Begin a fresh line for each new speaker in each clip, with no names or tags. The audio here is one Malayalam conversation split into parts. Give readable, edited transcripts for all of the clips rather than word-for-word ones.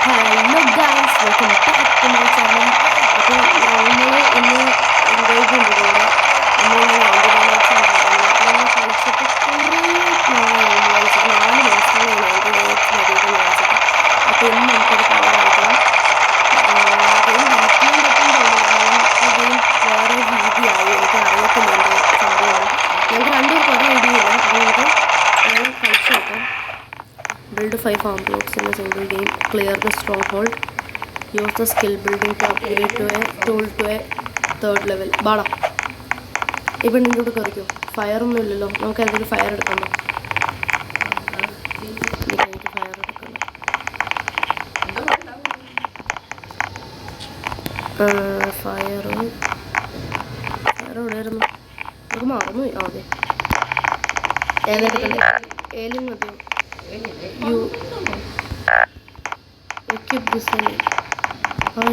Hello guys, welcome back to my channel. അപ്പോൾ നമ്മൾ ഇന്ന് റിവൈവ് ഉണ്ട് കൂടെ. നമ്മളിന്ന് 99 കളിച്ചിട്ട് കുറേ 4 മാസങ്ങളാണ് 99 കളിച്ചിട്ട്. അപ്പോൾ ഇന്ന് നമുക്കത് കളി കളിക്കണം. ഗെയിം ബീറ്റ് ചെയ്യാൻ പറ്റും തോന്നുന്നു, കാരണം ആ ഗെയിം വേറെ രീതിയായി. എനിക്ക് അറിയത്തില്ല എന്ത് സംഭവമാണ്. ഞങ്ങൾക്ക് രണ്ടുപേർക്ക് ഒരു ഐഡിയ ഇല്ല. അപ്പോൾ നമുക്ക് കളിച്ച് നോക്കാം. Build 5 farm plots in a single game. Clear the stronghold. Use the skill building to upgrade to a tool to a 3rd level. ബാടാ ഇപ്പം നിന്നോട് കറിക്കോ. ഫയറൊന്നും ഇല്ലല്ലോ, നമുക്ക് എന്തെങ്കിലും ഫയർ എടുക്കണ്ടോ? എനിക്ക് ഫയർ എടുക്കണ്ട. ഫയർ എവിടെയായിരുന്നു? നമുക്ക് മറന്നുപോയി. അതെ, ഏതെടുക്കണ്ടേ? ഏലിയൻ മതിയോ?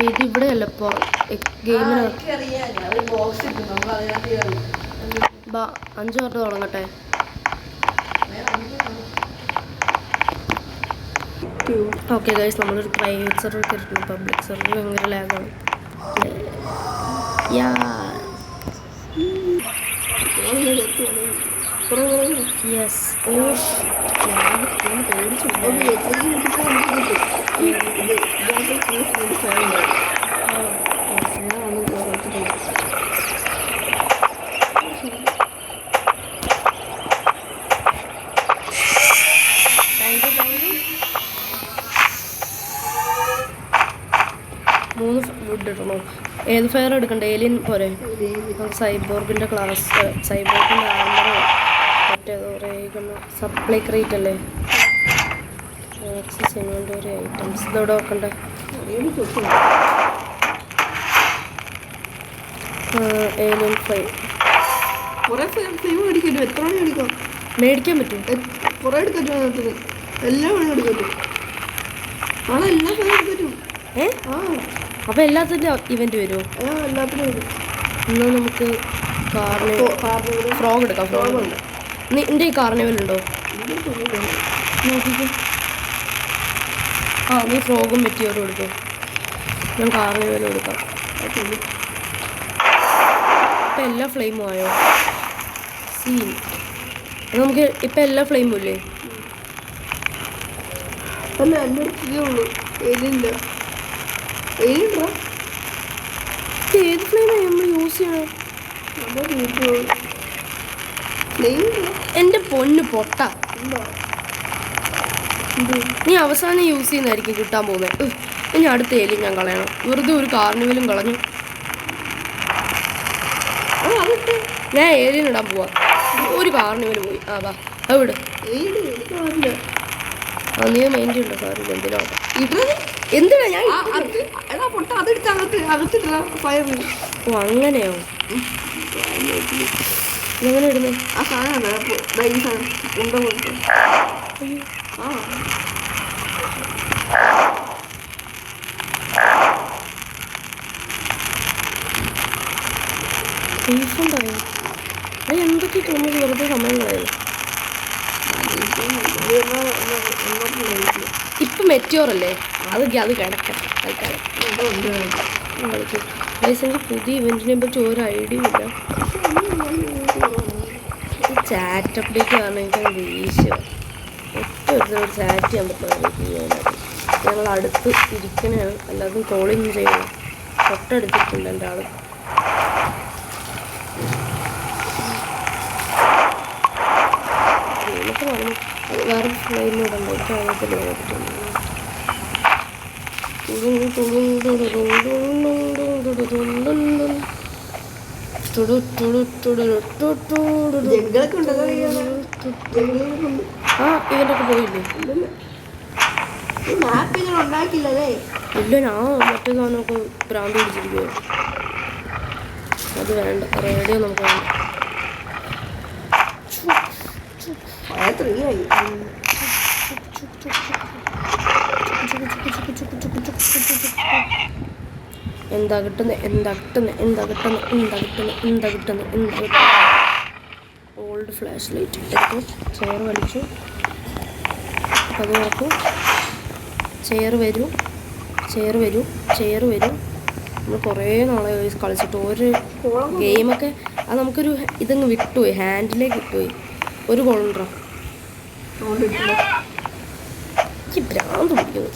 ഇത് ഇവിടെയല്ല ഇപ്പോൾ ഗെയിമിന് 5 തൊട്ട് തുടങ്ങട്ടെ. ഓക്കെ ഗൈസ്, നമ്മളൊരു പ്രൈവറ്റ് സെർവർ കയറിയിട്ടുണ്ട്. പബ്ലിക് സെർവർ ഭയങ്കര ലാഗാണ്. യെസ്, മൂന്ന് വുഡ് ഇടണോ? ഏത് ഫയർ എടുക്കണ്ട? ഏലിയൻ പോരെ? സൈബോർഗിൻ്റെ ക്ലാസ്, സൈബോർഗിൻ്റെ ആർമറോ മറ്റേതോ സപ്ലൈ ക്രേറ്റ് അല്ലേ? ആക്സസ് ഇൻവെന്ററി ഐറ്റംസ് ഇതോടെ വെക്കണ്ടേ? ഏലിയൻ ഫ്ലൈ മേടിക്കാൻ പറ്റും.
കുറേ എടുക്കാൻ പറ്റും. എല്ലാം എടുക്കാൻ പറ്റും.
അപ്പോൾ എല്ലാത്തിൻ്റെ ഇവന്റ് വരുമോ?
എല്ലാത്തിനും വരും.
എന്നാൽ നമുക്ക് ഫ്രോഗ് എടുക്കാം. ഫ്രോഗ് ഉണ്ട്. നിൻ്റെ ഈ കാർണിവൽ ഉണ്ടോ? നോക്കിക്കോ. നീ ഫ്രോഗും മെറ്റിയോറും എടുക്കും. ഞാൻ കാർണിവലും എടുക്കാം. ഇപ്പം എല്ലാ ഫ്ലെയിമും ആയോ? സീൻ നമുക്ക് ഇപ്പം എല്ലാ ഫ്ലെയിമും ഇല്ലേ?
അല്ല, എൻ്റെ അടുത്തേ ഉള്ളൂ. ഏലിയൻ്റെ
ഏത് ഫ്ലെയിമാണ് നമ്മൾ യൂസ് ചെയ്യണം? എൻ്റെ പൊന്ന് പൊട്ട, നീ അവസാനം യൂസ് ചെയ്യുന്നതായിരിക്കും കിട്ടാൻ പോകുന്നത്. ഇനി അടുത്ത ഏലിയൻ ഞാൻ കളയണം. വെറുതെ ഒരു കാർണിവലും കളഞ്ഞു. ഞാൻ ഏലിയൻ ഇടാൻ പോവാ. ഒരു കാർണിവൽ പോയി. വാ അവിടെ. നീ മൈൻഡ് ഉണ്ടോ? സാറി എന്തിനാ എന്തിനാ ഞാൻ അങ്ങനെയോ? എങ്ങനെ ഇടുന്നേ?
ആ സാധനം
റീഫണ്ടായോ? അത് എന്തൊക്കെ നമുക്ക് വെറുതെ സമയം കളയുന്നു. ഇപ്പം മെറ്റിയോറല്ലേ? അത് കിടക്കട്ടെ തൽക്കാലം. എനിക്ക് പുതിയ ഇവൻറ്റിനെ പറ്റി ഒരു ഐഡിയ ഇല്ല. ചാറ്റ് അപ്ഡേറ്റ് കാരണം എനിക്ക് ദേഷ്യം. ഒറ്റ ചാറ്റ് ചെയ്യാൻ പറ്റുന്ന ഞങ്ങൾ അടുത്ത് ഇരിക്കണതാണ്, അല്ലാതെ കോളിങ് ചെയ്യണം. തൊട്ടടുത്തിട്ടുണ്ട് എൻ്റെ ആൾ. എനിക്ക് പറഞ്ഞു വേറെ ഫ്ലെയിമിടണ്ട. എനിക്ക് അറിയത്തില്ല. ഇവൻ്റെയൊക്കെ പോയില്ലേ? ഇല്ല, ഞാൻ മറ്റേ സാധനമൊക്കെ ഭ്രാന്ത് പിടിച്ചിരിക്കുമോ? അത് വേണ്ട. റേഡിയോ നമുക്ക് വേണ്ട. എന്താ കിട്ടുന്നത്? ഓൾഡ് ഫ്ലാഷ് ലൈറ്റ് ഇട്ടു. ചെയർ വലിച്ചു. അത് നോക്കൂ, ചെയർ വരൂ. ചെയർ വരും. നമ്മൾ കുറേ നാളെ കളിച്ചിട്ട് ഒരു ഗെയിമൊക്കെ അത് നമുക്കൊരു ഇതങ്ങ് വിട്ടുപോയി, ഹാൻഡിലേക്ക് വിട്ടുപോയി. ഒരു കോളുണ്ടോ എനിക്ക് ഭ്രാന്ത് പിടിക്കുന്നു.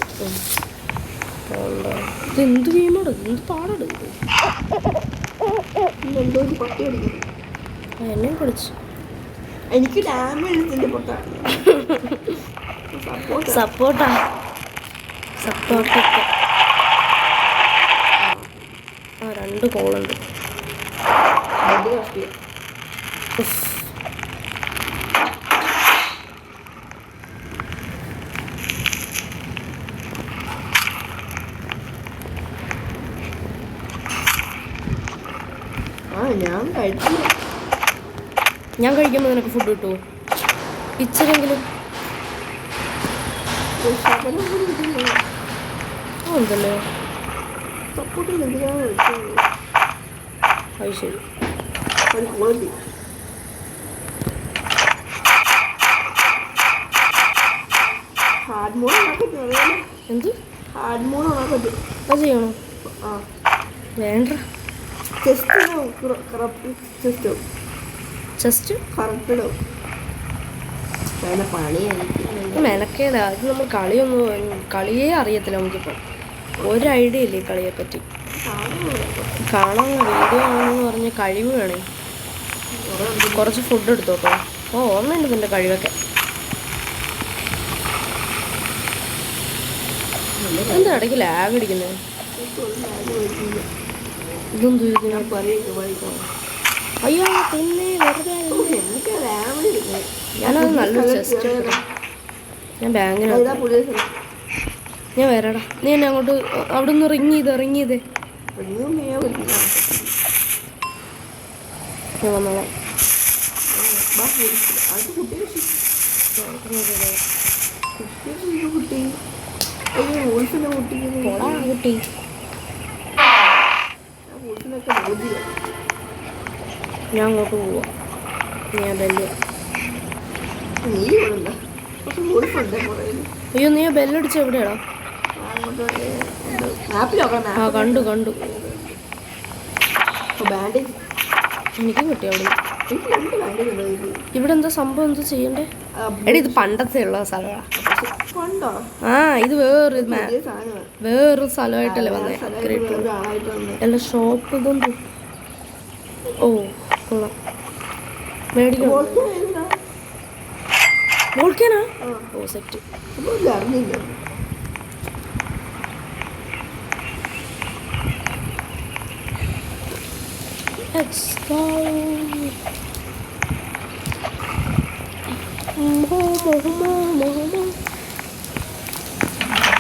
ഇതെന്ത് ഗെയിമാണ്, എന്ത് പാടാണ്. എന്നെ കളിച്ചു.
എനിക്ക് ഡാമേജ്
സപ്പോർട്ടൊക്കെ ആ 2 കോളുണ്ട്. ഞാൻ കഴിക്കുമ്പോൾ നിനക്ക് ഫുഡ് കിട്ടുമോ? ഇച്ചിരെങ്കിലും ഉണ്ടല്ലോ. അത് ശരി. എന്ത് അത് ചെയ്യണോ? വേണ്ട. ജസ്റ്റ് മെനക്കേടാ. അത് നമ്മൾ കളിയേ അറിയത്തില്ല നമുക്കിപ്പോൾ. ഒരു ഐഡിയ ഇല്ലേ കളിയെ പറ്റി. കാണാൻ വീഡിയോ ആണെന്ന് പറഞ്ഞ കഴിവ് വേണേ. കുറച്ച് ഫുഡ് എടുത്തോട്ടോ. ഓർമ്മയുണ്ട് നിൻ്റെ കഴിവൊക്കെ. എന്താ ഇടയ്ക്ക് ലാഗ് അടിക്കുന്നത്? ഇതൊന്നും അയ്യോ പിന്നെ വെറുതെ ഞാനത് നല്ലൊരു ചെസ്റ്റ് എടുക്കണം. ഞാൻ ബാങ്കിനകത്ത് ഞാൻ വരാടാ. നീ എന്നെ അങ്ങോട്ട് അവിടെ നിന്ന് റിങ് ചെയ്തേ. ഞാൻ വന്നോളാം. കുട്ടി ഞാൻ അങ്ങോട്ട് പോവാ. ഞാൻ ബെല്ല് അയ്യോ നീ ബെല്ലടിച്ച എവിടെയാടാ? ആ കണ്ടു എനിക്കും കിട്ടി അവിടെ. ഇവിടെ എന്താ സംഭവം, എന്താ ചെയ്യണ്ടേ? എടാ ഇത് പണ്ടത്തെ ഉള്ള സ്ഥലമാണ്. ആ ഇത് വേറൊരു സ്ഥലമായിട്ടല്ലേ വന്നേ. എല്ലാ ഷോപ്പ് ഇതൊന്നും. ഓ കൊള്ളാം. മേടിക്കണം. വോൾക്കാനാ? ഓ സെറ്റ്. Let's go.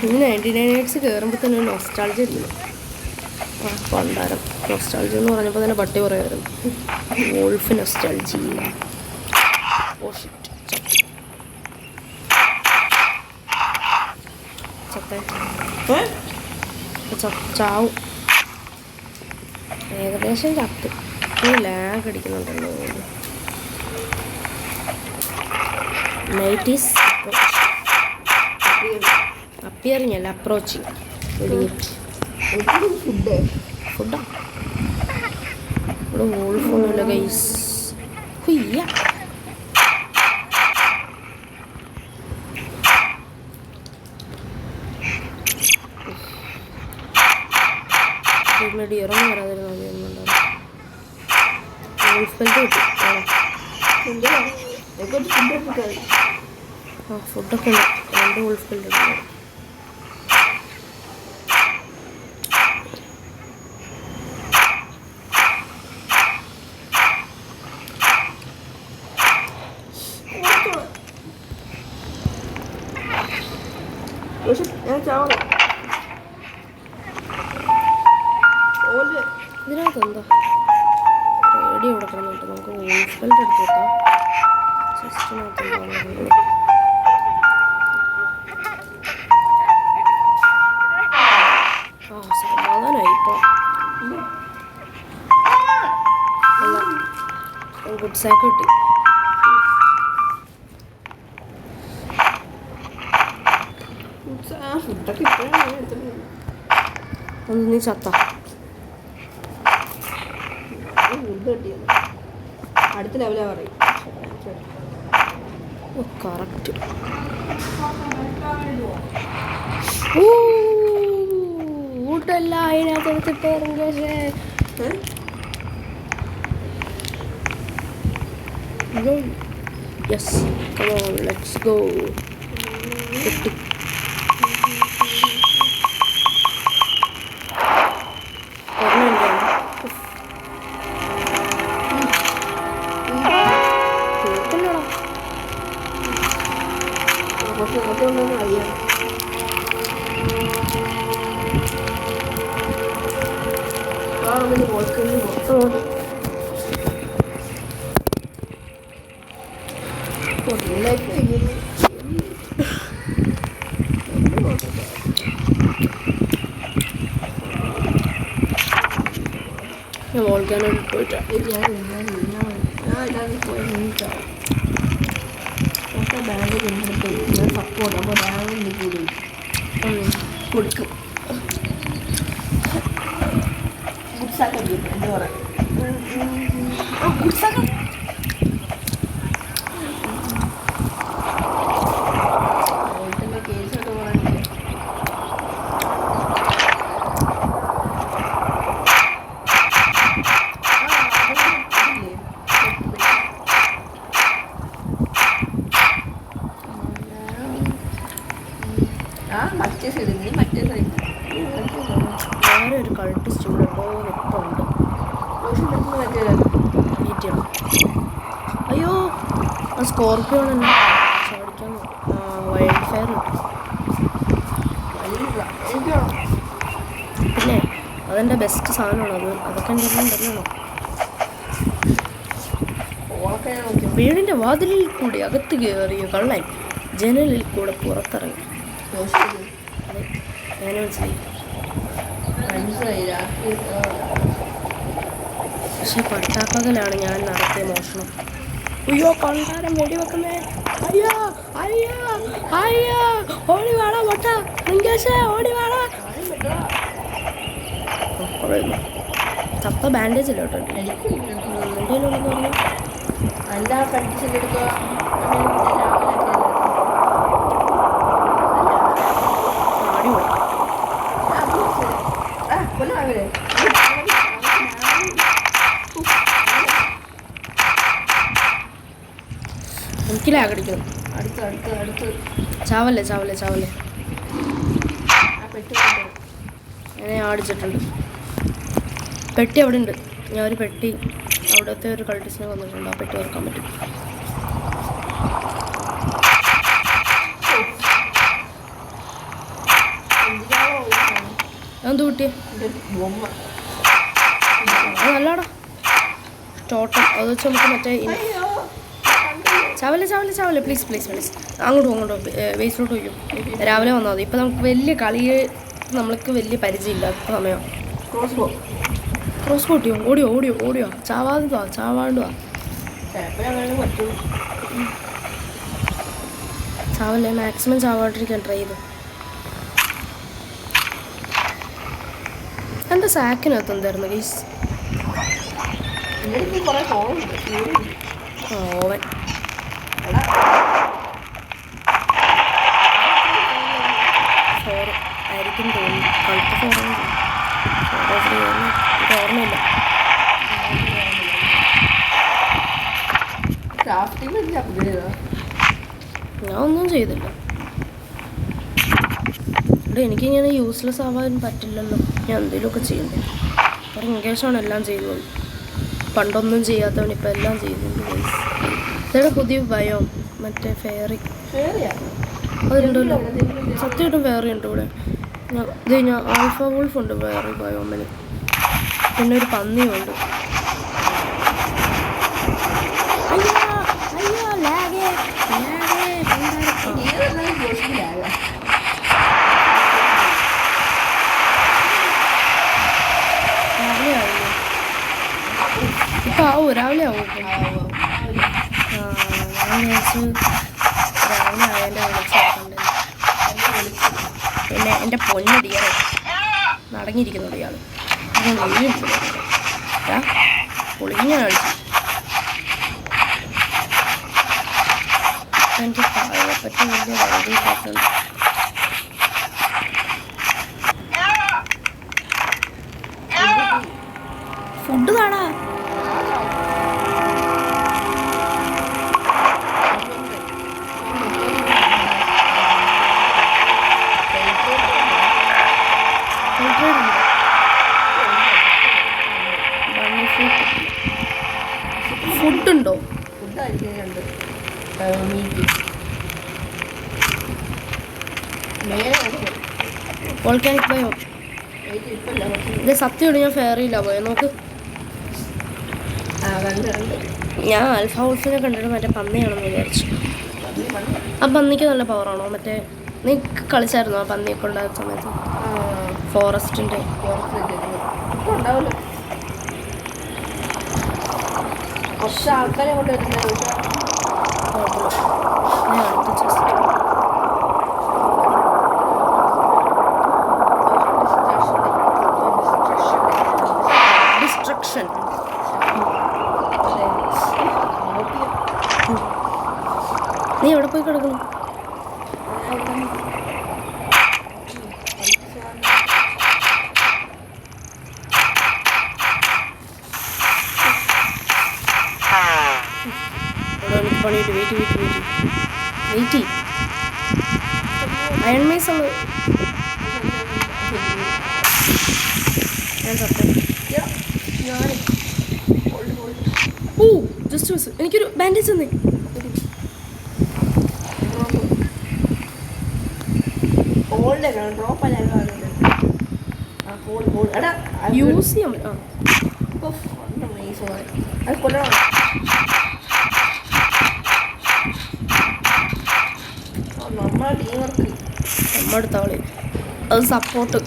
ഇനി 99 കയറുമ്പോൾ തന്നെ നൊസ്റ്റാൾജിയ ഇല്ല. ആ പണ്ടാരം നൊസ്റ്റാൾജിയ എന്ന് പറഞ്ഞപ്പോൾ തന്നെ പട്ടി പറയായിരുന്നു. Wolf nostalgia. Oh shit. ചാവും. ഏകദേശം ചത്തു. ലാഗ് അടിക്കുന്നുണ്ടല്ലോ. നൈറ്റ് ഈസ് അപ്പിയറിങ് അല്ല അപ്രോച്ചിങ്. ഫുഡാ ഇവിടെ വോൾഫൊന്നുമില്ല ഗൈസ്. ഹുയ്യ മേടി ഇറങ്ങി വരാതിരുന്ന ആ ഫുഡൊക്കെ ഉണ്ട്. 2 വോൾഫ് ബെൽറ്റ് ഉണ്ട്. ഇതിനകത്ത് എന്താ റേഡിയോ ഇവിടെ കിടന്നിട്ട് നമുക്ക് വോൾഫ് ബെൽറ്റ് എടുത്ത് വെക്കാം. ചെസ്റ്റിനകത്ത് സമാധാനമായി ഇപ്പോൾ. ഗുഡ് സാക്ക് കിട്ടി.
ഫുഡൊക്കെ ഇപ്പോഴാണ് എടുത്തത്.
ഒന്ന് നീ ചത്ത
അടുത്ത ലെവലാ പറയും.
കറക്റ്റ്. ഊട്ടല്ല അതിനകത്ത് എടുത്തിട്ടായിരുന്നു. Yes come on let's go. കിട്ടി.
അറിയാം.
ഞാൻ വോൾക്കാനോട് പോയിട്ട്
സപ്പോർട്ട് അപ്പോൾ ബാങ്കിന് കൂടി കൊടുക്കും. ഗുഡ്സാക്കാൻ എന്താ പറയാ ഗുഡ്സാക്കാൻ കേസൊക്കെ പറഞ്ഞിട്ട് മറ്റേ സൈഡ് നീ മറ്റേ സൈഡ്
വേറെ ഒരു കൾട്ടിസ്റ്റ് ഇവിടെ നിൽപ്പുണ്ട്. അയ്യോ ആ സ്കോർപ്പിയോ തന്നെ ചാടിക്കാൻ വൈൽഡ് ഫയർ കിട്ടും. പിന്നെ അതെൻ്റെ ബെസ്റ്റ് സാധനമാണ്. അതൊക്കെ ഉണ്ടല്ലോ. വീടിൻ്റെ വാതിലിൽ കൂടി അകത്ത് കയറിയ കള്ളൻ ജനലിൽ കൂടെ പുറത്തിറങ്ങി. അങ്ങനെ മനസ്സിലായി. പക്ഷെ പട്ടാപ്പകലാണ് ഞാൻ നടത്തിയ മോഷണം. അയ്യോ കൊണ്ടാരം വെടിവെക്കുന്നേ. അയ്യോ അയ്യോ അയ്യോ ഓടി വേണ മൊട്ട ഓടി വേണ. തപ്പ ബാൻഡേജ് ഇല്ല കേട്ടോ എന്തെങ്കിലും പറഞ്ഞു.
അല്ല പഠിച്ചെടുക്കുക
എനിക്ക് ലാഗടിക്കണം.
അടുത്ത്
ചാവല്ലേ ഞാൻ ആടിച്ചിട്ടുണ്ട്. പെട്ടി അവിടെ ഉണ്ട്. ഞാൻ ഒരു പെട്ടി അവിടുത്തെ ഒരു കൾട്ടിസിനെ വന്നിട്ടുണ്ട്. ആ പെട്ടി ഓർക്കാൻ പറ്റും. എന്ത് കുട്ടിയെ അത് നല്ലടാ ടോട്ടം. അത് വെച്ച് നമുക്ക് മറ്റേ ചാവല്ലേ പ്ലീസ് അങ്ങോട്ടോ വേസ്റ്റിലോട്ട് വയ്ക്കും. രാവിലെ വന്നാൽ മതി. ഇപ്പം നമുക്ക് വലിയ കളിയെ നമ്മൾക്ക് വലിയ പരിചയമില്ല. ഇപ്പം സമയം ക്രോസ് ബോട്ടിയോ ഓടിയോ ചാവാണ്ടുവാ ചാവല്ലേ. മാക്സിമം ചാവാണ്ടിരിക്കാൻ ട്രൈ ചെയ്തു. എൻ്റെ സാക്കിനകത്ത് എന്തായിരുന്നു ഗൈസ്? ഓവൻ ഫോറ് ആയിരിക്കും തോന്നുന്നു. കളുത്ത ഫോറാണ്. ഓർമ്മയില്ല. ഞാൻ ഒന്നും ചെയ്തില്ല. ഇവിടെ എനിക്കിങ്ങനെ യൂസ്ലെസ് ആവാൻ പറ്റില്ലല്ലോ. ഞാൻ എന്തെങ്കിലുമൊക്കെ ചെയ്യണ്ടേ. ഒരു ഇംഗ്ലീഷാണ് എല്ലാം ചെയ്തത്. പണ്ടൊന്നും ചെയ്യാത്തവൻ ഇപ്പം എല്ലാം ചെയ്യുന്നുണ്ട് ഗൈസ്. ഇതേടെ പുതിയ ബയോ മറ്റേ ഫെയറി അതുണ്ടല്ലോ. സത്യമായിട്ടും ഫെയറി ഉണ്ട് ഇവിടെ. ഞാൻ ആൽഫ വോൾഫ് ഉണ്ട് ഫെയറി ബയോമിന്. പിന്നെ ഒരു പന്നിയുണ്ട്. ഇപ്പം ആവും രാവിലെ ആവും. ഞാൻ വിചാരിച്ചു രാവിലെ ആയതിൻ്റെ വിളിച്ചേക്കണ്ടേ. പിന്നെ എൻ്റെ പൊന്നടിയാണ് നടങ്ങിയിരിക്കുന്നുണ്ട് ഇയാൾ. പൊളിഞ്ഞ കളിച്ചു. എനിക്ക് താഴെ പറ്റി വലിയ വഴി കാട്ടുണ്ട്. ഫുഡ് താടാ. ഫുഡുണ്ടോ? Volcanic bio. ഇത് സത്യമാണ്, ഞാൻ ഫെയറിയില്ല പോയ നോക്ക്. ഞാൻ ആൽഫ ഹൗസിനെ കണ്ടിട്ട് മറ്റേ പന്നിയാണെന്ന് വിചാരിച്ചു. ആ പന്നിക്ക് നല്ല പവറാണോ? മറ്റേ നീ കളിച്ചായിരുന്നോ ആ പന്നിയൊക്കെ ഉണ്ടായ സമയത്ത്? ഫോറസ്റ്റിൻ്റെ
കുറച്ച് ആൾക്കാരെ കൊണ്ട് വരുന്നത്.
ഞാൻ അടുത്ത ചെസ്റ്റ് ഡിസ്ട്രക്ഷൻ. നീ എവിടെ പോയി കിടക്കുന്നു? പണിയിട്ട് വെയിറ്റ് അയൺ മൈസ് ഉള്ളു. ഞാൻ ഓ ജസ്റ്റ് മിസ്. എനിക്കൊരു ബാൻഡേജ് തന്നേ. യൂസ് ചെയ്യാൻ നമ്മടുത്താളി അത് സപ്പോർട്ട്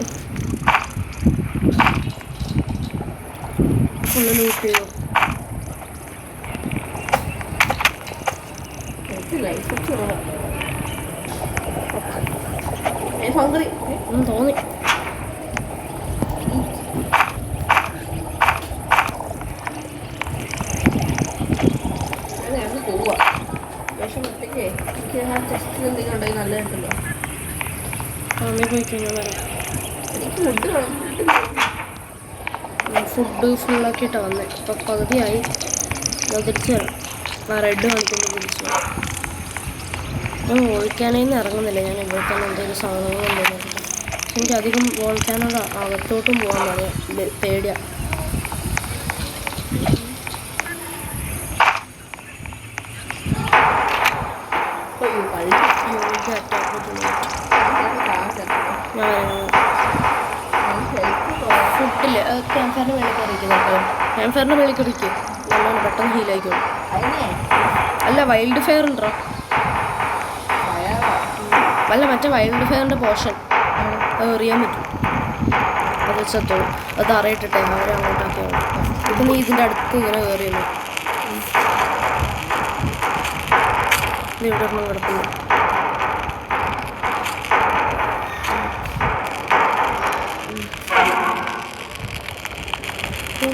ഫുള്ള് ലൂട്ട് ചെയ്തു. തോന്നി.
പോവാ പക്ഷെ മറ്റേ എനിക്ക് ടെസ്റ്റിൽ എന്തെങ്കിലും ഉണ്ടെങ്കിൽ നല്ലതായിട്ടുണ്ടോ?
അമ്മ പോയി കഴിഞ്ഞാൽ വരാം.
എനിക്ക്
ഫുഡ് ഫുള്ളാക്കിയിട്ടാണ് വന്നത്. ഇപ്പം പകുതിയായി. ഞാൻ തിരിച്ചു വരാം. ആ റെഡ് കാണിക്കുമ്പോൾ തിരിച്ചു വരാം. ഞാൻ വോൾക്കാനേന്ന് ഇറങ്ങുന്നില്ല. ഞാൻ ഇവിടെ തന്നെ എന്തെങ്കിലും സാധനങ്ങളുണ്ടെന്ന്. എനിക്ക് അധികം വോൾക്കാനോട് അകത്തോട്ടും പോകാൻ പറയാം. പേടിയാ. ഫുഡില് ക്യാമ്പ് ഫയറിന് മേളിൽ കറിയിക്കുന്നുണ്ടോ? ക്യാമ്പ് ഫയറിന് മേളിൽ കറിക്ക് നല്ലോണം പെട്ടെന്ന് ഹീലായിക്കോളും. അല്ല വൈൽഡ് ഫയർ ഉണ്ടോ? അല്ല മറ്റേ വൈൽഡ് ഫയറിൻ്റെ പോർഷൻ അത് എറിയാൻ പറ്റും. അത് വെച്ചത്തോളും. അത് അറിയിട്ടിട്ടെ അവരെ അങ്ങോട്ടാക്കിയാവും. ഇപ്പം നീ ഇതിൻ്റെ അടുത്ത് ഇങ്ങനെ കയറിയല്ലോ. നീ ഇവിടെ ഒന്നും കിടക്കുന്നു.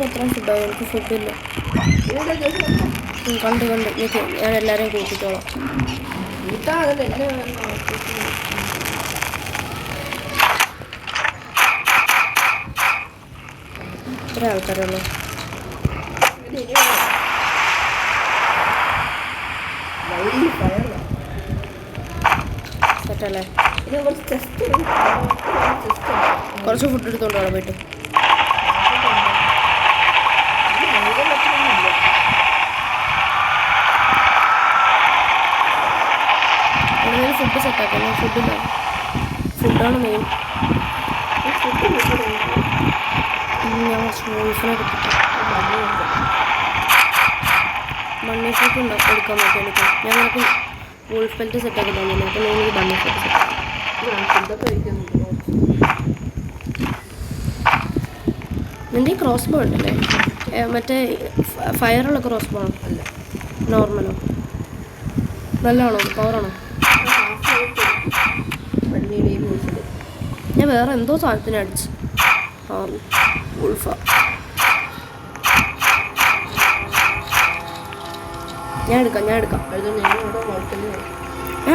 എത്ര ഫുഡായി? എനിക്ക് ഫുഡില്ല. കണ്ട് നിൽക്കും. ഞാൻ എല്ലാവരെയും കൂട്ടിക്കോളാം. എത്ര ആൾക്കാരുള്ളൂ? സെറ്റല്ലേ? കുറച്ച് ഫുഡ് എടുത്തോണ്ട് വേണം പോയിട്ട്. ഫുഡ് സെറ്റാക്കാം. ഫുഡില്ല. ഫുഡാണ് മെയിൻ. ഞാൻ വോൾഫിനെ കിട്ടിട്ട് ബണ്ണി ഫ്രൂട്ട് എടുക്കാൻ നോക്കി. എനിക്ക് ഞാൻ നിനക്ക് വോൾഫ് ബെൽറ്റ് സെറ്റാക്കി തന്നെ. അപ്പോൾ എനിക്ക് ബണ്ണി ഫ്രൂട്ട് സെറ്റ്. നിൻ്റെ ഈ ക്രോസ് ബോ ഉണ്ടല്ലേ? മറ്റേ ഫയറുള്ള ക്രോസ് ബോ ആണോ? അല്ല നോർമലോ? നല്ലതാണോ? പവറാണോ? ഞാൻ വേറെ എന്തോ സാധനത്തിന് അടിച്ചു. ആ ഉൾഫ. ഞാൻ എടുക്കാം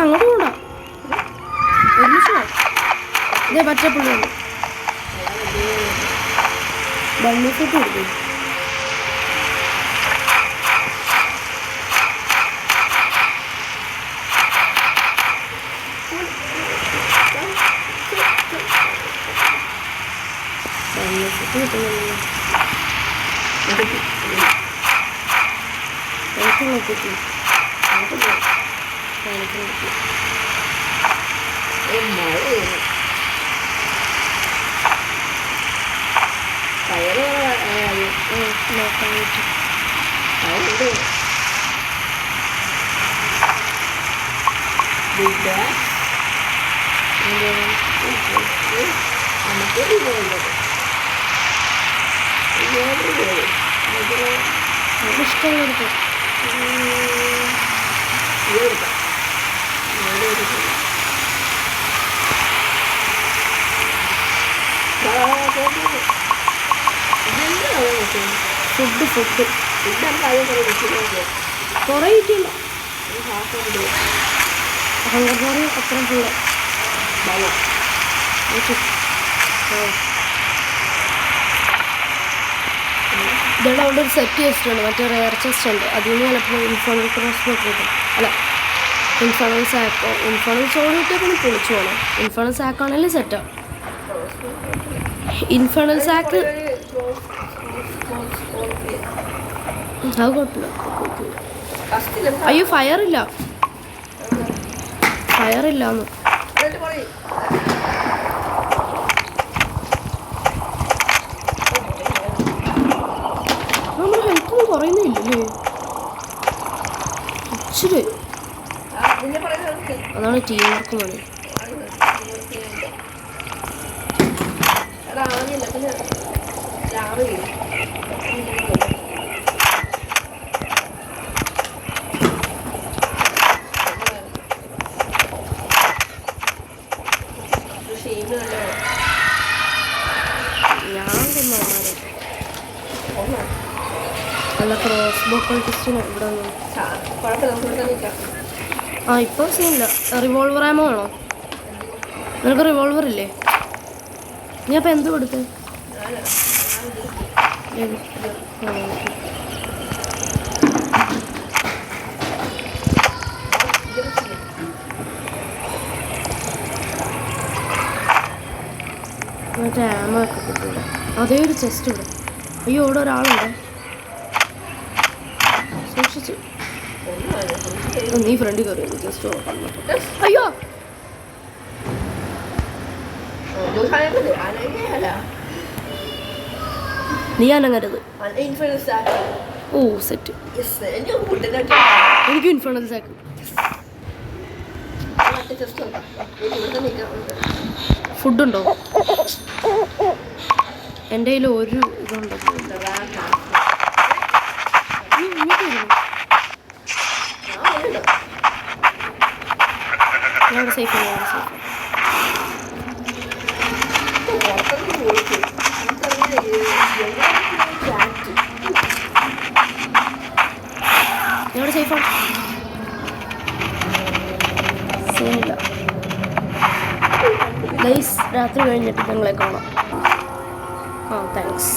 അങ്ങോട്ട് പോണ്ട, ഒരുമിച്ച് ഇതേ പച്ചപ്പുള്ളിയുണ്ട്. ബണ്ണിഫിട്ട് കൊടുക്കും. ഇഷ്ടമുള്ളെടുത്ത് ഫുഡ് കുറേ കിട്ടിയില്ല. ഹങ്കർബാറ് അത്ര ഫുള്ള് ഇതാണ് അവിടെ ഒരു സെറ്റ് ചെസ്റ്റ് മറ്റേ റെയർ ചെസ്റ്റ് ഉണ്ട്. അതിൽ നിന്ന് ചിലപ്പോൾ ഇൻഫോണൽ ക്രോസ് ബോക്ക് കിട്ടും. അല്ല, ഇൻഫോണൽ സാക്കോ, ഇൻഫോണൽ സോഡ് കിട്ടിയാൽ പിന്നെ പൊളിച്ചു പോകണം. ഇൻഫോണൽ സാക്കാണെങ്കിലും സെറ്റാണ്. ഇൻഫോണൽ സാക്ക് അത് കുഴപ്പമില്ല. അയ്യോ ഫയറില്ല ഫയറില്ലാന്ന്. നമ്മുടെ ഹെൽത്തൊന്നും കുറയുന്നില്ലല്ലേ ഇച്ചിരി. അതാണ് ടീം വർക്ക് മതി. ഞാൻ നല്ല ക്രോസ് ബോക്ക് ടെസ്റ്റിന് ഇവിടെ ആ ഇപ്പോൾ സീനില്ല. റിവോൾവർ ആമോ ആണോ നിനക്ക്? റിവോൾവർ ഇല്ലേ? നീ അപ്പം എന്ത് കൊടുത്ത്? മറ്റേ ആമ ഒക്കെ കിട്ടില്ല. അതേ ഒരു ചെസ്റ്റ് ഇവിടെ. അയ്യോ ഇവിടെ ഒരാളുണ്ട്, സൂക്ഷിച്ചു. നീ ഫ്രണ്ടിൽ കയറി ജസ്റ്റ് അയ്യോ നീ അനങ്ങരുത്. ഓ സെറ്റ്. എനിക്ക് ഇൻഫോണൽ സാക്ക്. ഫുഡുണ്ടോ? എൻ്റെ കയ്യിൽ ഒരു ഇതുണ്ടോ? ഞാൻ സേഫ് ഞാൻ സേഫാണ്. സീനില്ല. ഗൈസ് രാത്രി കഴിഞ്ഞിട്ട് നിങ്ങളെ കാണാം. ആ thanks.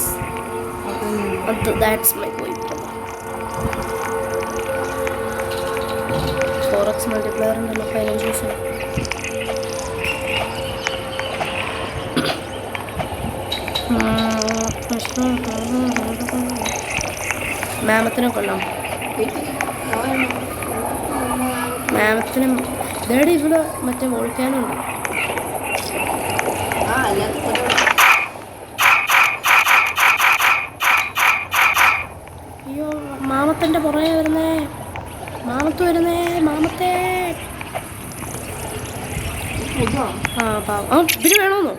That's my point. 4x multiplier ഉണ്ടല്ലോ 15 ദിവസം. മാമത്തിനെ കൊല്ലാം. മാമത്തിന് ഇതേടെ ഇവിടെ മറ്റേ വോൾക്കാനുണ്ട്. അയ്യോ മാമത്തിൻ്റെ പുറകെ വരുന്നേ, മാമത്ത് വരുന്നേ, മാമത്തെ. ആ പാവം. ആ ഇതിന് വേണമെന്നോ?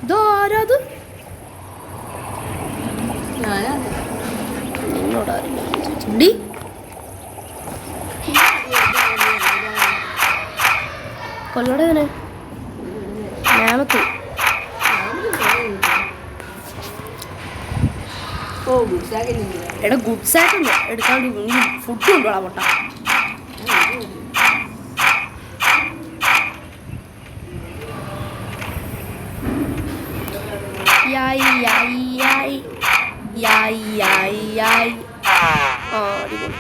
ഇതോ ആരാത്? നിന്നോടാരും ഡി കൊല്ലടേനെ ഞാനത്ത് എടാ ഗുഡ് സാക്ക് ഉണ്ട് എടുക്കാണ്ട് ഫുഡ് കൊണ്ടുപോകാം പൊട്ട. യായി യായി യായി യായി യായി യായി. ആ അടിപൊളി.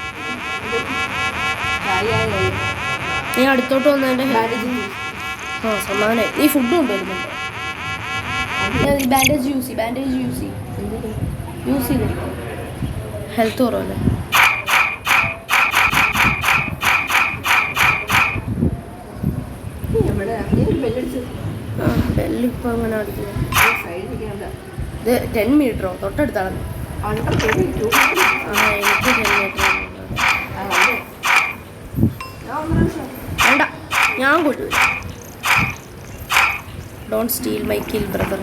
നീ അടുത്തോട്ട് വന്നതിൻ്റെ ആ സമാനായി. നീ ഫുഡ് കൊണ്ടുവരുന്നുണ്ടോ? ബാൻഡേജ് യൂസ് ചെയ്ത് ഹെൽത്ത് കുറവല്ലേ. ആ ബെല്ലിപ്പോൾ അങ്ങനെ അടിക്കുന്നത്. ഇത് 10 മീറ്ററോ തൊട്ടടുത്താണ്. ആ എനിക്ക് 10 മീറ്റർ വേണ്ട, ഞാൻ കൊണ്ടുവരും. Don't steal my kill brother.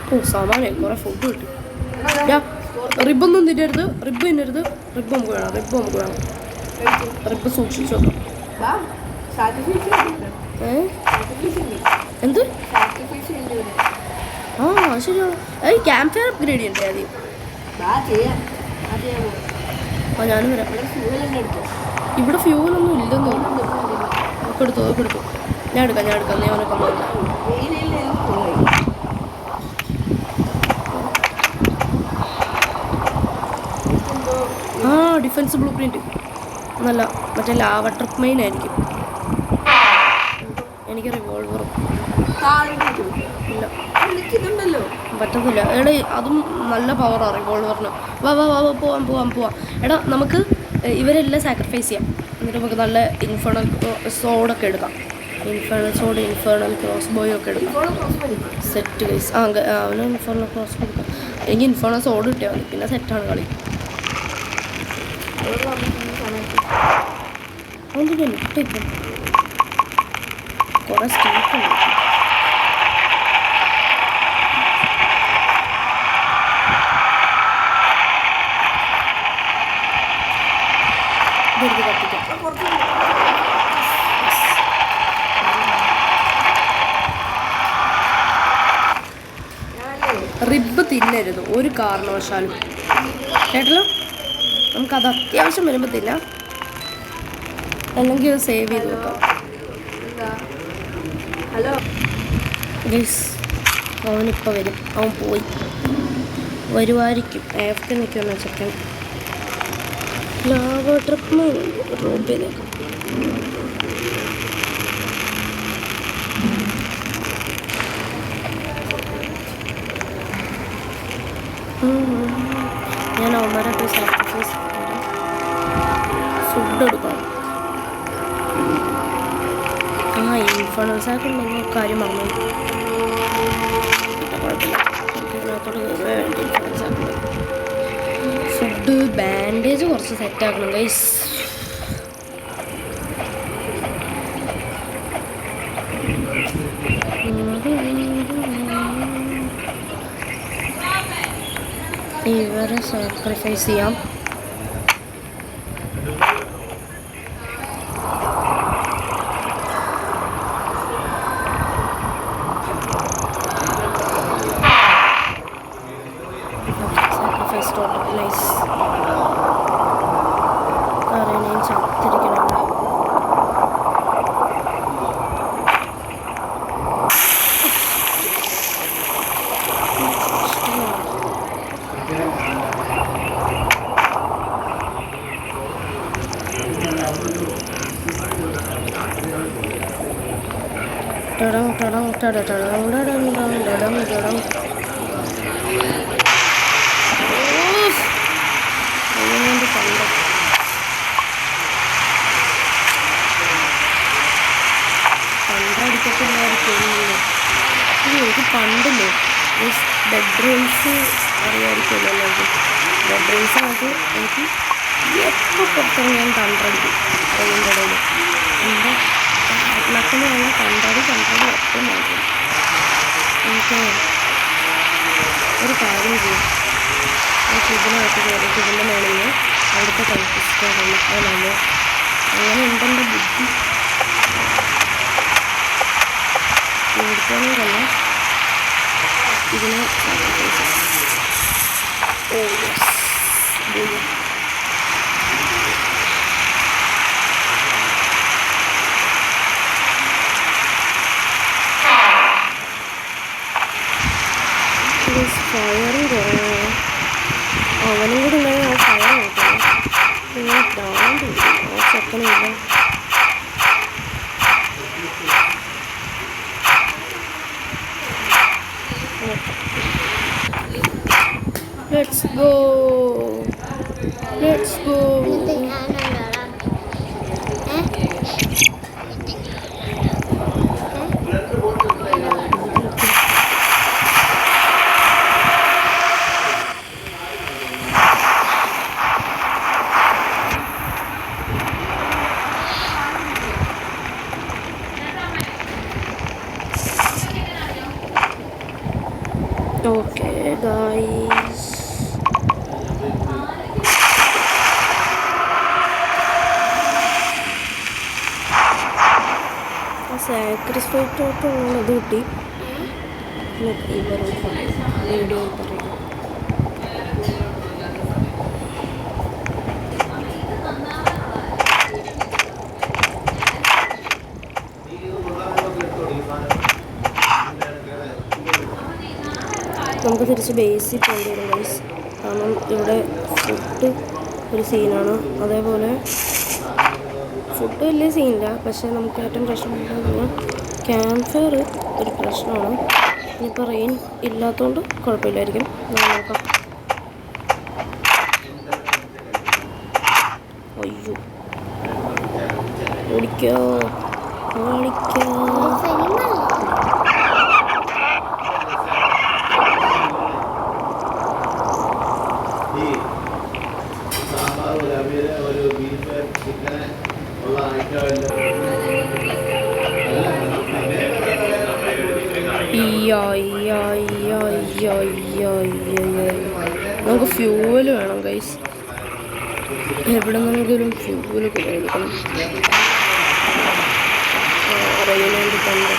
Oh സാമാനായി കുറേ ഫുഡ് കിട്ടി. റിബൊന്നും തിന്നരുത്, റിബ് തിന്നരുത്. റിബ് നമുക്ക് വേണം. റിബ് സൂക്ഷിച്ചു നോക്കാം. എന്ത്? ആ ശരിയാണ്. ഈ ക്യാമ്പ് ഫയർ അപ്ഗ്രേഡ് ചെയ്യണ്ടേ ആദ്യം? ആ ഞാനും വരാം. ഇവിടെ ഫ്യൂവലൊന്നും ഇല്ലെന്ന് തോന്നുന്നു. എടുത്തു ഞാൻ എടുക്കാം. നീ അവനെ കൊണ്ടുവരാം. ആ ഡിഫൻസ് ബ്ലൂ പ്രിന്റ് നല്ല മറ്റേ ലാവ ട്രിപ്പ് മെയിൻ ആയിരിക്കും. എനിക്ക് റിവോൾവറും ഇല്ല, പറ്റത്തില്ല. എടാ അതും നല്ല പവറാണ് റിവോൾവറിന്. വാ പോവാം. എടാ നമുക്ക് ഇവരെല്ലാം സാക്രിഫൈസ് ചെയ്യാം. എന്നിട്ട് നമുക്ക് നല്ല ഇൻഫേർണൽ സോഡൊക്കെ എടുക്കാം. ഇൻഫേർണൽ ക്രോസ് ബോയ് ഒക്കെ എടുക്കാം. Set guys. അവന് ഇൻഫേർണൽ ക്രോസ് കൊടുക്കാം. എനിക്ക് ഇൻഫേർണൽ സോഡ് കിട്ടിയാൽ മതി, പിന്നെ സെറ്റാണ് കളി. അതൊന്നും ഇട്ടിപ്പം കുറേ സ്റ്റേറ്റ് ഉണ്ട്. റിബ് തിന്നരുത് ഒരു കാരണവശാലും, കേട്ടല്ലോ. നമുക്കത് അത്യാവശ്യം വരുമ്പോൾ തിന്നാം, അല്ലെങ്കിൽ അത് സേവ് ചെയ്ത് വെക്കാം.
ഹലോ
ഗൈസ്, അവനിപ്പോൾ വരും. അവൻ പോയി വരുമായിരിക്കും. ആഫ്റ്റർ നിൽക്കുന്ന ചെക്കൻ ലാവ ട്രിപ്പ് ഡ്രോപ്പ് ചെയ്തേക്കാം. ഞാൻ അവന്മാരെ പോയി സാക്രിഫൈസ് ഫുഡ് എടുക്കണം. ഇൻഫ്ലുവൻസ് ആയിട്ടുണ്ടെങ്കിൽ കാര്യം പറഞ്ഞു. കുഴപ്പമില്ല, ഇതിനകത്തോട്ട് കയറുക വേണ്ടി ഇൻഫ്ലുവൻസ് ആക്കുന്നത്. ഫുഡ് ബാൻഡേജ് കുറച്ച് സെറ്റാക്കണം ഗൈസ്. ഇവരെ സാക്രിഫൈസ് ചെയ്യാം. Sacrifice total nice. അറിയാൻ ചത്തിരിക്കണം. എനിക്ക് പണ്ടില്ലേ ബെഡ് റൂംസ് അറിയാമായിരിക്കുമല്ലോ എല്ലാവർക്കും. ബെഡ് റൂംസിനകത്ത് എനിക്ക് എപ്പോൾ പുറത്തും ഞാൻ കണ്ടടിക്കും. അതിൻ്റെ ഇടയിൽ എൻ്റെ മക്കൾ പറഞ്ഞാൽ കണ്ടടി ഒട്ടും നോക്കും. എനിക്ക് ഒരു കാര്യം ചെയ്യും, ആ ക്യൂബിനകത്ത് കയറി ക്യൂബിൻ്റെ മേളിൽ നിന്ന് അവിടുത്തെ കൽപ്പിച്ചിട്ടുള്ള അതിനാണ് അങ്ങനെ ഉണ്ടെൻ്റെ ബുദ്ധി. ഇവിടുത്തെ വെക്കാനേതല്ല, ഇതിനെ ഓ യെസ് ഫയറും കുറവാണ്. അവനും കൂടി ഉണ്ടെങ്കിൽ ആ ഫയർ നോക്കണം. പിന്നെ ഭ്രാന്ത് ആ ചെക്കനില്ല. Let's go. Let's go. Okay, guys. സാക്രിഫൈസായിട്ടുള്ള ഇത് കിട്ടി. ഇവരോട് വീഡിയോ പറയാം. നമുക്ക് തിരിച്ച് ബേസിൽ പോകേണ്ടി വരും ഗൈസ്. കാരണം ഇവിടെ ഫുഡ് ഒരു സീനാണ്. അതേപോലെ ഫുഡ് വലിയ സീനില്ല, പക്ഷേ നമുക്ക് ഏറ്റവും പ്രശ്നമുണ്ടെന്ന് ക്യാമ്പ് ഫയർ ഒരു പ്രശ്നമാണ്. ഇനിയിപ്പോൾ റെയിൻ ഇല്ലാത്തതുകൊണ്ട് കുഴപ്പമില്ലായിരിക്കും. നോക്കാം. അയ്യോ ഓടിക്കോ ഓടിക്കോ. നമുക്ക് ഫ്യൂവൽ വേണം ഗൈസ്. എവിടെ നിന്നെങ്കിലും ഫ്യൂവൽ കൊടുക്കണം. റെയിലുണ്ട് തന്നെ.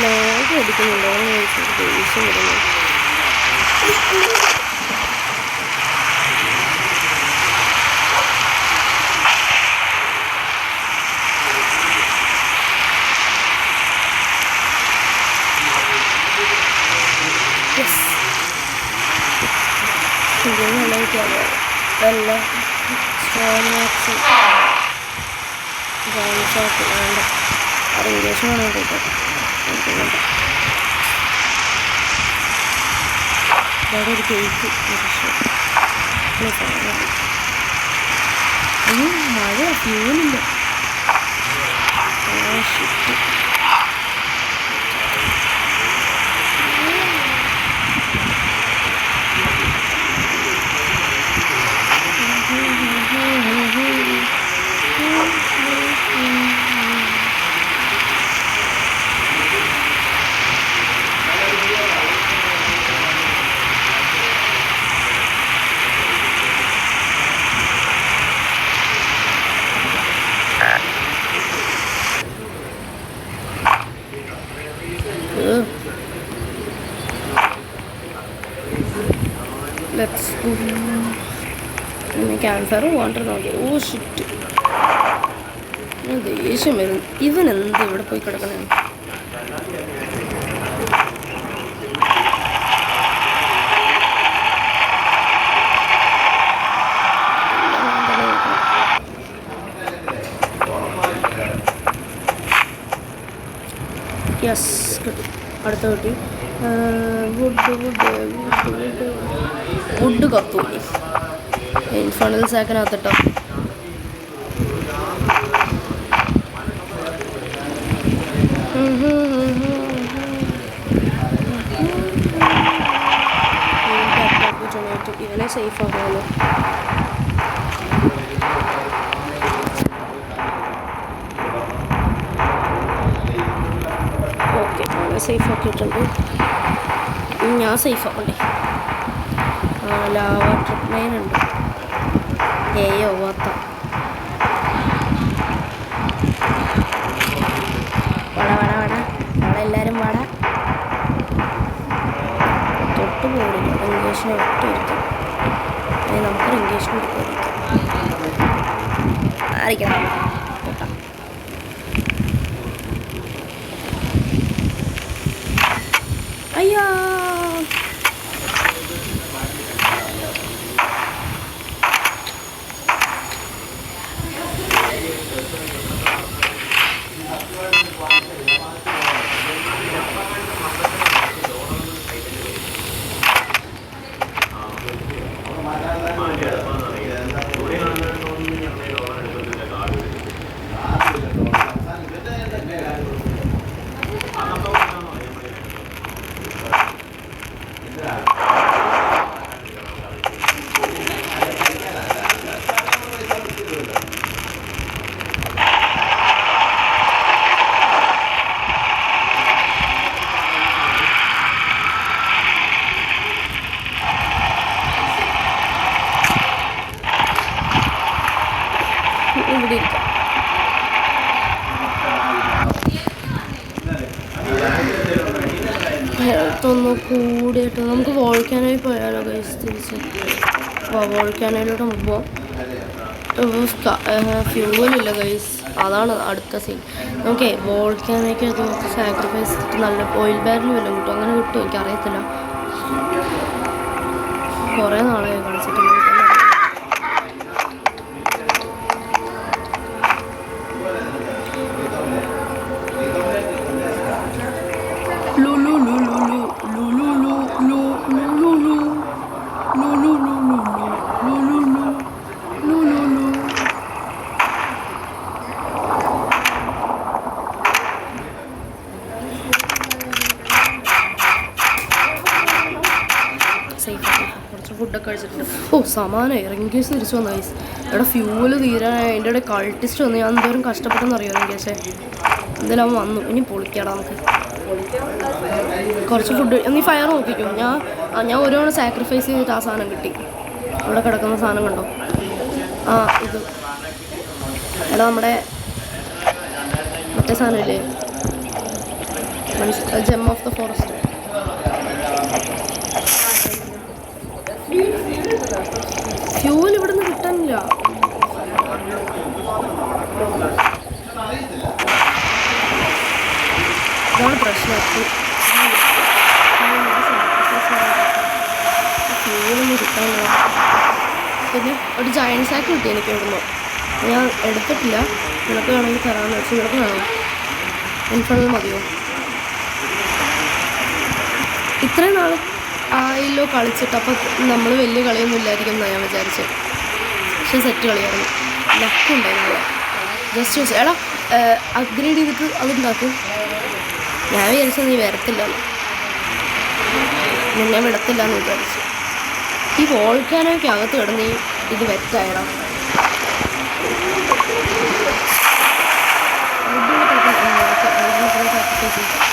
ലാഗ് അടിക്കുന്നുണ്ടോ ദേഷ്യം വരുന്നു. നല്ല സ്ട്രോങ് ഷോട്ട് വേണ്ട. അത് ഇംഗ്ലീഷ് വേണം കേട്ടോ. അവിടെ ഒരു കേക്ക് അയ്യോ മഴ ഫ്യൂലില്ല. Shit. Let's go. Camp fire പോകണ്ടത് നോക്കി. ഓ ഷിറ്റ്, ദേഷ്യം വരും. ഇവനെന്ത് ഇവിടെ പോയി കിടക്കണേ? യെസ് കിട്ടി. അടുത്ത കിട്ടി. വുഡ് കത്തു. ഇൻഫണൽ സാക്കിനകത്തിട്ടോ. ഇവനെ സേഫ് ആകുമല്ലോ. ഓക്കെ, അവനെ സേഫ് ആക്കിയിട്ടുണ്ട്. ഞാൻ സേഫ് ആവണ്ടേ. ലാവ ട്രിപ്പ് ലൈൻ ഉണ്ട്. ഏയോ വാത്ത വാടാ വാടാ വാടാ വാടാ എല്ലാവരും വാടാ. തൊട്ട് പോകില്ല റിംഗേഷനെ ഒറ്റ എടുക്കും. നമുക്ക് റിംഗേഷൻ എടുക്കാതിരിക്കാം. ആയിരിക്കണം കേട്ടോ. അയ്യോ ഇവിടെ ഇരിക്കാം. ഹെൽത്തൊന്ന് കൂടിയിട്ട് നമുക്ക് വോൾക്കാനോയിൽ പോയാലോ ഗൈസ്. തിരിച്ച് വോൾക്കാനോയിലോട്ട് നമുക്ക് പോവാം. ഫ്യൂവലില്ല ഗൈസ്, അതാണ് അടുത്ത സീൻ. നമുക്ക് വോൾക്കാനോയ്ക്ക് അത് സാക്രിഫൈസ് ചെയ്തിട്ട് നല്ല ഓയിൽ ബാരൽ വല്ലതും കിട്ടും. അങ്ങനെ കിട്ടും എനിക്കറിയത്തില്ല. കുറേ നാളായി കളിച്ചിട്ട്. കുറച്ച് ഫുഡൊക്കെ കഴിച്ചിട്ടുണ്ട്. സമാനം ഇറങ്ങിക്കേസ് തിരിച്ചു വന്ന ഗൈസ്. ഇവിടെ ഫ്യൂവല് തീരാനായി അതിൻ്റെ ഇടയിൽ കൾട്ടിസ്റ്റ് വന്നു. ഞാൻ എന്തോരം കഷ്ടപ്പെട്ടെന്ന് അറിയാം ഇറങ്ങിക്കേസേ. എന്തായാലും അവൻ വന്നു. ഇനി പൊളിക്കാടാ നമുക്ക്. കുറച്ച് ഫുഡ് നീ ഫയർ നോക്കിക്കോ. ഞാൻ ഒരുപാട് സാക്രിഫൈസ് ചെയ്തിട്ട് ആ സാധനം കിട്ടി. ഇവിടെ കിടക്കുന്ന സാധനം കണ്ടോ? ഇത് എടാ നമ്മുടെ മറ്റേ സാധനമില്ലേ, gem of the forest. Fuel ഇവിടെ നിന്ന് കിട്ടാനില്ല. ഇതാണ് പ്രശ്നം. ഫ്യൂവലൊന്നും കിട്ടാനില്ല. പിന്നെ ഒരു ജയൻറ്റ് സാക്ക് കിട്ടി എനിക്ക് ഇവിടുന്ന്. ഞാൻ എടുത്തിട്ടില്ല. നിനക്ക് വേണമെങ്കിൽ തരാമെന്ന് വെച്ചാൽ നിനക്ക് വേണം. ഇൻഫ്രണ്ടിൽ മതിയോ? ഇത്രയും നാൾ ആയില്ലോ കളിച്ചിട്ട്. അപ്പം നമ്മൾ വലിയ കളിയൊന്നും ഇല്ലായിരിക്കും എന്നാണ് ഞാൻ വിചാരിച്ചത്. പക്ഷെ സെറ്റ് കളിയായിരുന്നു. ലക്കുണ്ടായിരുന്നു. ജസ്റ്റ് എടാ അപ്ഗ്രേഡ് ചെയ്തിട്ട് അതുണ്ടാക്കും. ഞാൻ വിചാരിച്ചത് നീ വരത്തില്ല, നിന്നെ വിടത്തില്ല എന്ന് വിചാരിച്ചു. ഈ വോൾക്കാനോയ്ക്ക് അകത്ത് കിടന്ന് ഇത് വെറ്റായടാ.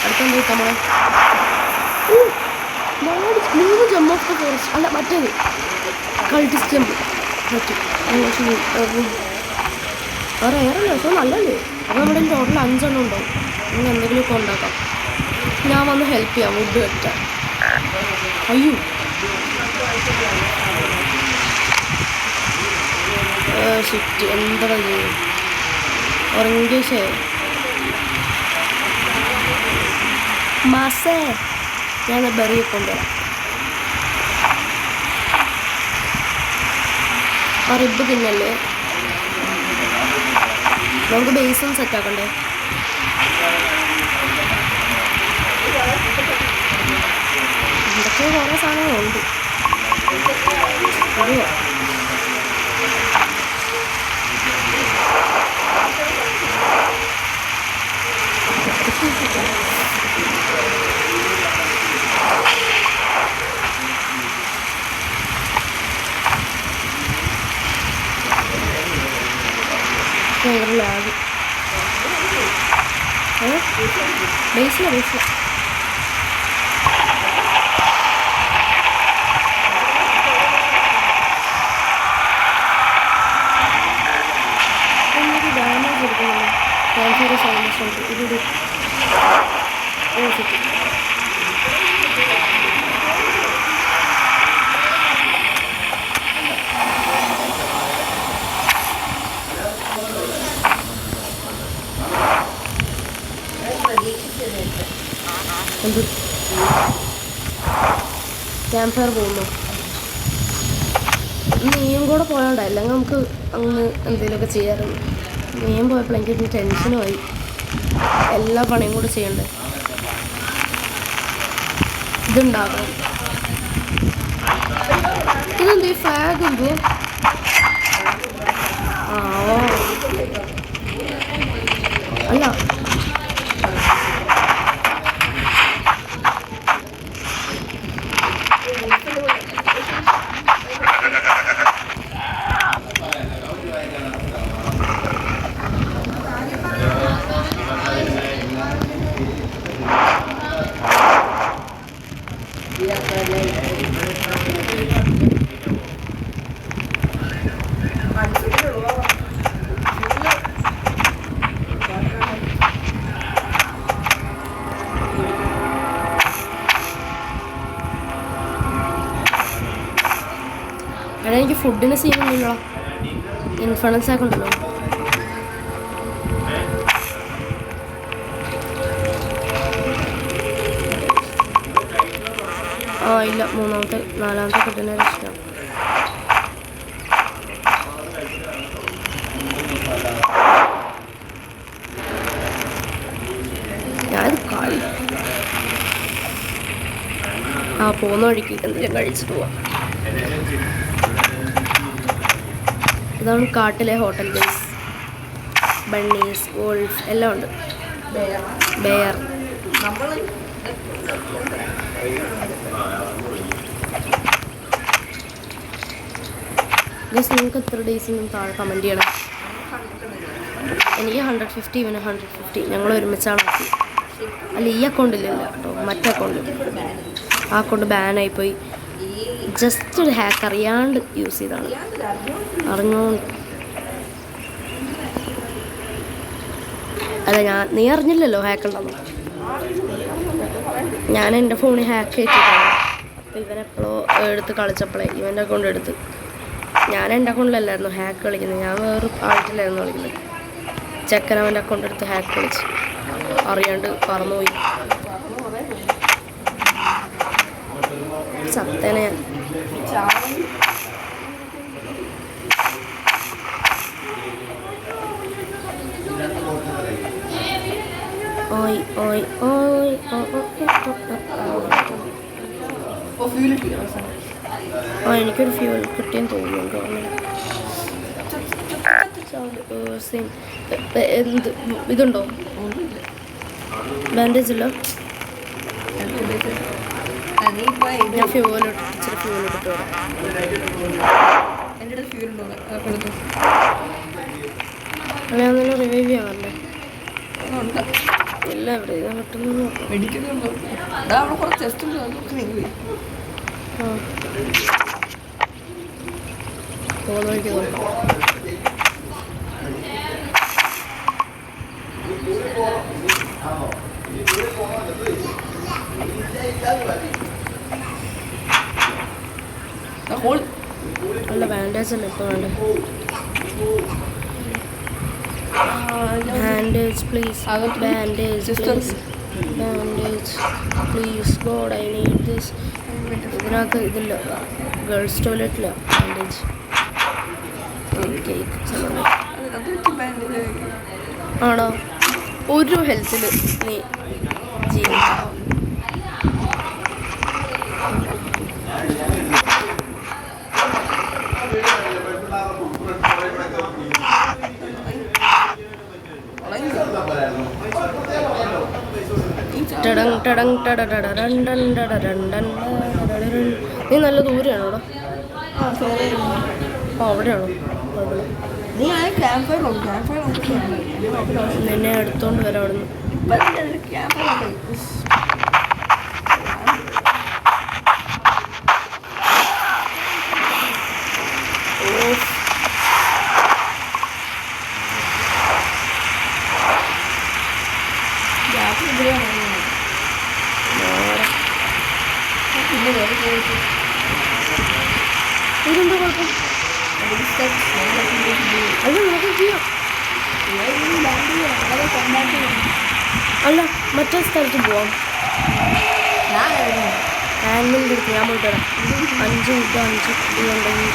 അടുത്തെന്ത് കിട്ടാൻ നമ്മളെ 3 ജെം ഓഫ് ദ ഫോറസ്റ്റ്. അല്ല മറ്റേത് കൾട്ടിസ്റ്റ് ജമ്പ് പറ്റും. വേറെ ഏറല്ലേ, പക്ഷേ നല്ലല്ലേ. അപ്പോൾ നമ്മുടെ ടോട്ടൽ 5 എണ്ണം ഉണ്ടാവും. ഇനി എന്തെങ്കിലുമൊക്കെ ഉണ്ടാക്കാം. ഞാൻ വന്ന് ഹെൽപ്പ് ചെയ്യാം വുഡ് വെറ്റാൻ. അയ്യോ ഷിറ്റ്, എന്താ ചെയ്യും? ഉറങ്ങിയേ മാസേ. ഞാൻ ബെറിയെ കൊണ്ടുവരാം. ആ റിബ് തിന്നല്ലേ. നമുക്ക് ബേസും സെറ്റാക്കണ്ടേ? എന്തൊക്കെ കുറേ സാധനങ്ങളുണ്ട്. അറിയോ ഭയങ്കര ലാഗ്. ബേസില ക്യാമ്പ് ഫയർ പോകുന്നു. നീയും കൂടെ പോയോണ്ട, അല്ലെങ്കിൽ നമുക്ക് അങ്ങ് എന്തെങ്കിലുമൊക്കെ ചെയ്യാറുണ്ട്. നീയും പോയപ്പോൾ എനിക്ക് ടെൻഷനുമായി. എല്ലാ പണിയും കൂടെ ചെയ്യണ്ടേ. ഇതുണ്ടാകാം. ഇതെന്ത് ഈ ഫ്ലാഗ് എന്തോ? ആ ഓ അല്ല, എടാ എനിക്ക് ഫുഡിന് സീനൊന്നുമില്ലോ. ഇൻഫ്ലുവൻസ് ഒക്കെ ഉണ്ടല്ലോ. ആ ഇല്ല, നാലാമത്തെ ഫുഡിനെ ഇഷ്ടം. ഞാനിത് പോകുന്ന വഴിക്ക് എന്തെങ്കിലും കഴിച്ചിട്ട് പോവാം. ഇതാണ് കാട്ടിലെ ഹോട്ടൽ. ഗൈസ്, ബണ്ണീസ്, വോൾഫ് എല്ലാം ഉണ്ട്. ബെയർ. ഗൈസ്, നിങ്ങൾക്ക് എത്ര ഡേയ്സിനും താഴെ കമൻറ്റ് ചെയ്യണം. എനിക്ക് 150, ഇവന് 150. ഞങ്ങൾ ഒരുമിച്ചാണ് നോക്കി. അല്ല, ഈ അക്കൗണ്ടിലല്ല കേട്ടോ, മറ്റേ അക്കൗണ്ടിൽ. ആ അക്കൗണ്ട് ബാനായിപ്പോയി. ജസ്റ്റ് ഒരു ഹാക്ക് അറിയാണ്ട് യൂസ് ചെയ്താണ്. അറിഞ്ഞോണ്ട് അല്ല, നീ അറിഞ്ഞില്ലല്ലോ ഹാക്ക് ഉണ്ടെന്ന്. ഞാൻ എൻ്റെ ഫോണിൽ ഹാക്ക് ചെയ്തിട്ടാണ്. അപ്പോൾ ഇവനെപ്പോഴോ എടുത്ത് കളിച്ചപ്പോഴേ ഇവൻ്റെ അക്കൗണ്ട് എടുത്ത്. ഞാൻ എൻ്റെ അക്കൗണ്ടിലല്ലായിരുന്നു ഹാക്ക് കളിക്കുന്നത്. ഞാൻ വേറെ ആഴ്ചയിലായിരുന്നു കളിക്കുന്നത്. ചെക്കൻ അവൻ്റെ അക്കൗണ്ട് എടുത്ത് ഹാക്ക് കളിച്ച് അറിയാണ്ട് പറന്നുപോയി. സത്തേനെ ഞാൻ. ഓയ് ഓയ് ഓയ് എനിക്കൊരു ഫ്യൂൽ കിട്ടിയെന്ന് തോന്നുന്നുണ്ട്. ഇതുണ്ടോ? ബാൻഡേജ് ഇല്ല. ഞാൻ ഇച്ചിരി ഫ്യൂൽ ഇട്ടിട്ട് വരാം. ഞാൻ തന്നെ റിവൈവ് ചെയ്യാമല്ലേ? ഇല്ല, എവിടെ ഇതാ കിട്ടുന്നു. പോകുന്ന വഴിക്ക് നോക്കാം. അല്ല, ബാൻഡേജ് അല്ല ഇപ്പോൾ വേണ്ടേ. Bandage please, bandage please, bandage please, God I need this. ഇതിനകത്ത് ഇതില്ല, ഗേൾസ് ടോയ്ലറ്റില്ല ബാൻഡേജ്. ആണോ? ഒരു ഹെൽത്തിൽ നീ ജീവിക്കാം. നീ നല്ല ദൂരെയാണോടാ? അവിടെയാണോ? നിന്നെ എടുത്തോണ്ട് വരാം അവിടെ നിന്ന്. ഇതെന്താ കുഴപ്പം? അത് നമുക്ക് ചെയ്യാം. അല്ല, മറ്റേ സ്ഥലത്ത് പോവാം.
ഞാൻ എവിടെ
ആനിമലിൻ്റെ അടുത്ത് ഞാൻ പോയിട്ട് വരാം. 5 ഉണ്ടെങ്കിൽ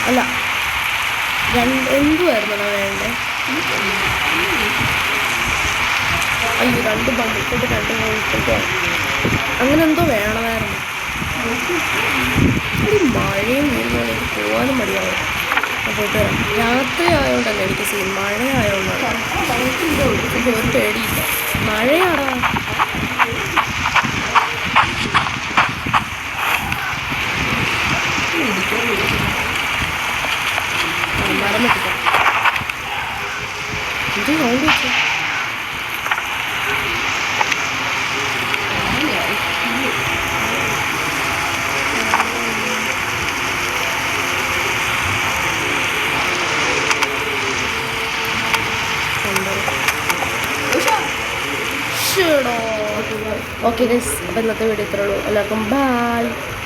അല്ല എന്തുവായിരുന്നു വേണ്ടേ? അയ്യോ 2 ബണ്ടിട്ട് 2 പോയിട്ടോ അങ്ങനെ എന്തോ വേണമായിരുന്നു. ഒരു മഴയും വീഴുമ്പോൾ എനിക്ക് പോകാനും മടിയാവും. ഞാൻ പോയിട്ട് വരാം. രാത്രി ആയതുകൊണ്ടല്ല എനിക്ക് സീൻ, മഴ ആയതുകൊണ്ടാണ്. എനിക്ക് ഒരു പേടിയില്ല. മഴയാടാ. മരം വെട്ടിക്കാം. ഇത് സൗണ്ട് വെച്ചു. ഓക്കെ ഗൈസ്, അപ്പോൾ ഇന്നത്തെ വീഡിയോ ഇത്രേ ഉള്ളൂ. എല്ലാവർക്കും ബൈ.